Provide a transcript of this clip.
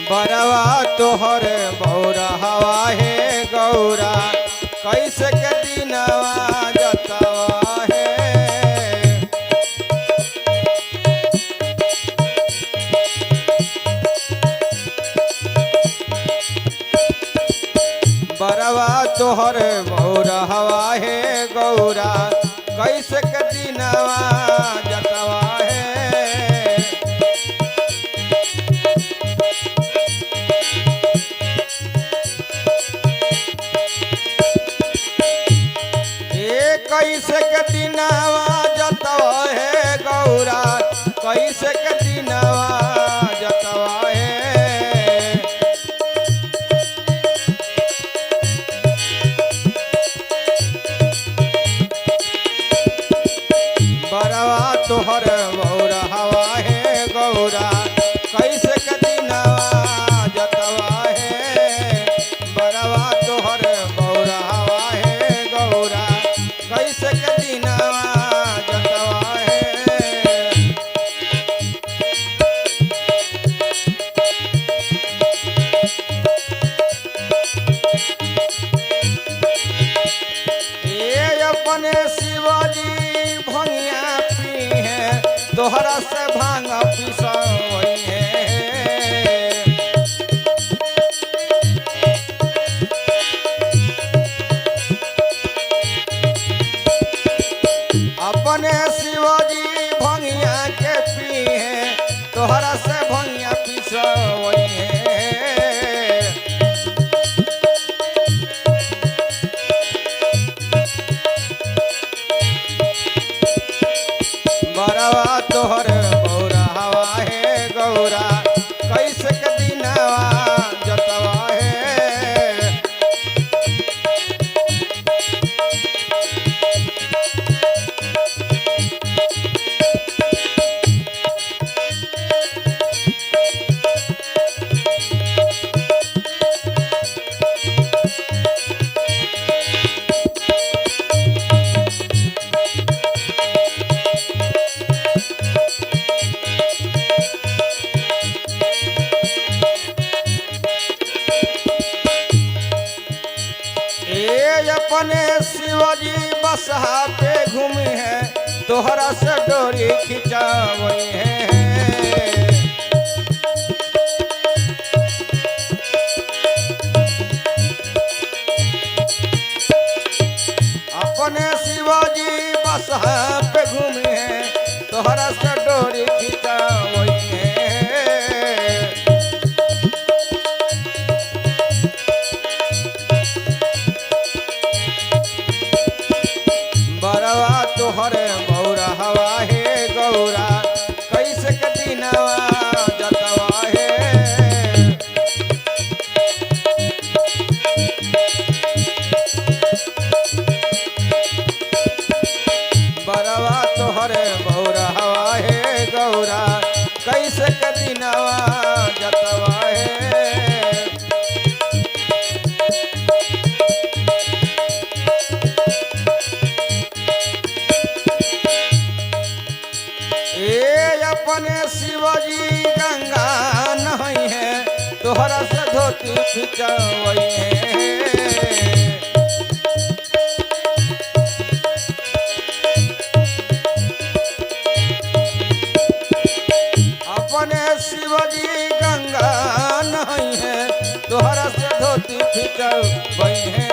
बरवा तोहर बौरा हवा है गौरा कैसे के दिनवा जतवा है। बरवा तोहर बौरा हवा है गौरा कैसे के दिनवा जतवा है। कैसे के दिनवा जतवा है गौरा कैसे के दिनवा जतवा है। बरवा तोहर बौरा हवा है गौरा कैसे के दिनवा जतवा है। बरवा तोहर बौरा हवा है गौरा कैसे के दिनवा जतवा है। ये अपने शिवाजी भंगिया पी है तोहरा से भांग पिसवई है। अपने शिवाजी भंगिया के पी है तोहरा से भंगिया पिसवई है। बरवा तोहर बौरा हवा है गौरा कैसे के दिनवा जतवा है। अपने शिवाजी बसहा पे घूमी है तोहरा से डोरी खिंचावई है। अपने शिवाजी बसहा पे घूमी है तोहरा से डोरी खिंचावई है। बरवा तोहर बौरा हवा है गौरा कैसे के दिनवा जतवा है। बरवा तोहर बौरा हवा है गौरा कैसे के दिनवा जतवा है। अपने शिवाजी गंगा नहीं है तोहरा से धोती खिंचवई है। अपने शिवाजी गंगा नहीं है तोहरा से धोती खिंचवई है।